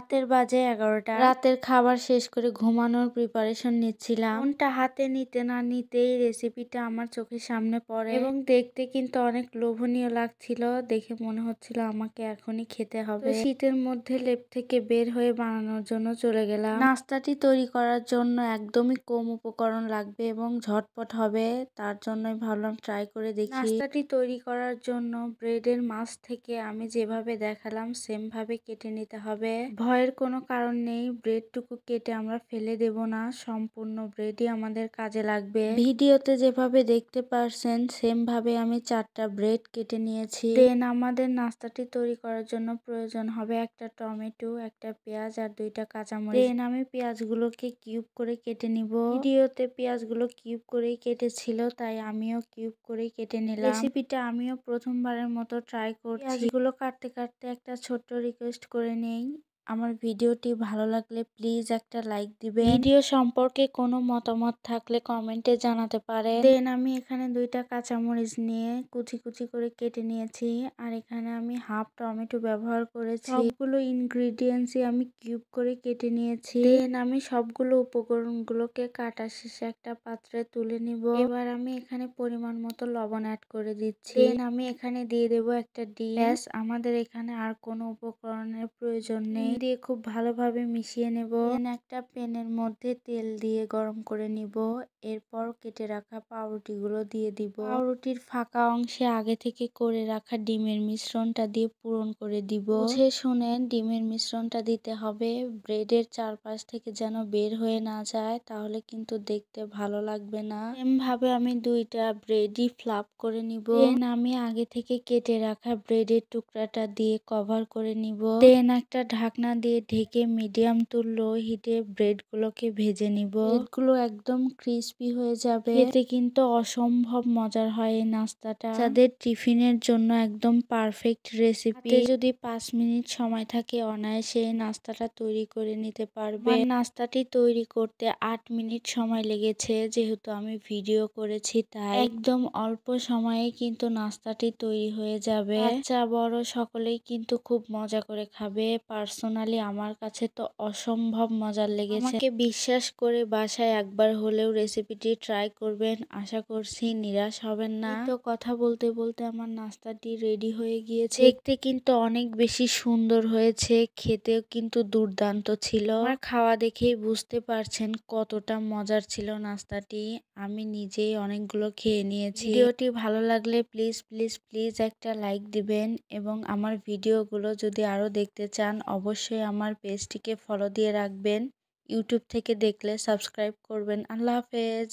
রাতের বাজে 11টা। রাতের খাবার শেষ করে ঘুমানোর প্রিপারেশন নিচ্ছিলাম। ফোনটা হাতে নিতে না নিতেই রেসিপিটা আমার চোখের সামনে পড়ে এবং দেখতে কিন্তু অনেক লোভনীয় লাগছিল। দেখে মনে হচ্ছিল আমাকে এখনই খেতে হবে। শীতের মধ্যে লেপ থেকে বের হয়ে বানানোর জন্য চলে গেলাম। নাস্তাটি তৈরি করার জন্য একদমই কম উপকরণ লাগবে এবং ঝটপট হবে, তার জন্যই ভাবলাম ট্রাই করে দেখি। নাস্তাটি তৈরি করার জন্য ব্রেডের মাছ থেকে আমি যেভাবে দেখালাম সেম ভাবে কেটে নিতে হবে। ভয়ের কোনো কারণ নেই, ব্রেডটুকু কেটে আমরা ফেলে দেব না, সম্পূর্ণ ব্রেডই আমাদের কাজে লাগবে। ভিডিওতে যেভাবে দেখতে পারছেন সেম ভাবে আমি 4টা ব্রেড কেটে নিয়েছি। দেন আমাদের নাস্তাটি তৈরি করার জন্য প্রয়োজন হবে একটা টমেটো, একটা পেঁয়াজ আর 2টা কাঁচামরিচ। দেন আমি পেঁয়াজগুলোকে কিউব করে কেটে নিব। ভিডিওতে পেঁয়াজগুলো কিউব করেই কেটেছিল, তাই আমিও কিউব করেই কেটে নিলাম। রেসিপিটা আমিও প্রথমবারের মতো ট্রাই করছি। পেঁয়াজগুলো কাটতে কাটতে একটা ছোট্ট রিকোয়েস্ট করে নেই, আমার ভিডিওটি ভালো লাগলে প্লিজ একটা লাইক দিবেন। ভিডিও সম্পর্কে কোনো মতামত থাকলে কমেন্টে জানাতে পারেন। দেন আমি এখানে 2টা কাঁচামরিচ নিয়ে কুচি কুচি করে কেটে নিয়েছি আর এখানে আমি হাফ টমেটো ব্যবহার করেছি। সবগুলো ইনগ্রিডিয়েন্টসই আমি কিউব করে কেটে নিয়েছি। দেন আমি সবগুলো উপকরণগুলোকে কাটা শেষে একটা পাত্রে তুলে নিব। এবার আমি এখানে পরিমাণ মতো লবণ অ্যাড করে দিচ্ছি। দেন আমি এখানে দিয়ে দেব একটা ডিম। ব্যাস, আমাদের এখানে আর কোনো উপকরণের প্রয়োজন নেই। দিয়ে খুব ভালোভাবে মিশিয়ে নেব। দেন একটা প্যানের মধ্যে তেল দিয়ে গরম করে নিব। এরপর কেটে রাখা পাউরুটিগুলো দিয়ে দিব। পাউরুটির ফাঁকা অংশে আগে থেকে করে রাখা ডিমের মিশ্রণটা দিয়ে পূরণ করে দিব। বুঝে শুনে ডিমের মিশ্রণটা দিতে হবে, ব্রেডের চারপাশ থেকে যেন বের হয়ে না যায়, তাহলে কিন্তু দেখতে ভালো লাগবে না। এমভাবে আমি 2টা ব্রেডই ফ্লাপ করে নিব। দেন আমি আগে থেকে কেটে রাখা ব্রেডের টুকরাটা দিয়ে কভার করে নিব। দেন একটা ঢাকনা দিয়ে ঢেকে মিডিয়াম টু লো হিটে ব্রেডগুলোকে ভেজে নিব। ব্রেডগুলো একদম ক্রিস্পি হয়ে যাবে। খেতে কিন্তু অসম্ভব মজার হয় এই নাস্তাটা। যাদের টিফিনের জন্য একদম পারফেক্ট রেসিপি। যদি 5 মিনিট সময় থাকে অনায়াসে এই নাস্তাটা তৈরি করে নিতে পারবে। নাস্তাটি তৈরি করতে 8 মিনিট সময় লেগেছে, যেহেতু আমি ভিডিও করেছি তাই। একদম অল্প সময়ে কিন্তু নাস্তাটি তৈরি হয়ে যাবে। বাচ্চা বড় সকলেই কিন্তু খুব মজা করে খাবে। পার্সোনালি আমার কাছে তো অসম্ভব মজার লেগেছে। আমাকে বিশ্বাস করে বাসায় একবার হলেও রেসিপিটি ট্রাই করবেন, আশা করছি নিরাশ হবেন না। তো কথা বলতে বলতে আমার নাস্তাটি রেডি হয়ে গিয়েছে। দেখতে কিন্তু অনেক বেশি সুন্দর হয়েছে, খেতেও কিন্তু দুর্দান্ত ছিল। আমার খাওয়া দেখেই বুঝতে পারছেন কতটা মজার ছিল নাস্তাটি। আমি নিজেই অনেকগুলো খেয়ে নিয়েছি। ভিডিওটি ভালো লাগলে প্লিজ প্লিজ প্লিজ একটা লাইক দিবেন এবং আমার ভিডিওগুলো যদি আরো দেখতে চান অবশ্যই আমার পেজটিকে ফলো দিয়ে রাখবেন। ইউটিউব থেকে দেখলে সাবস্ক্রাইব করবেন। আল্লাহ হাফেজ।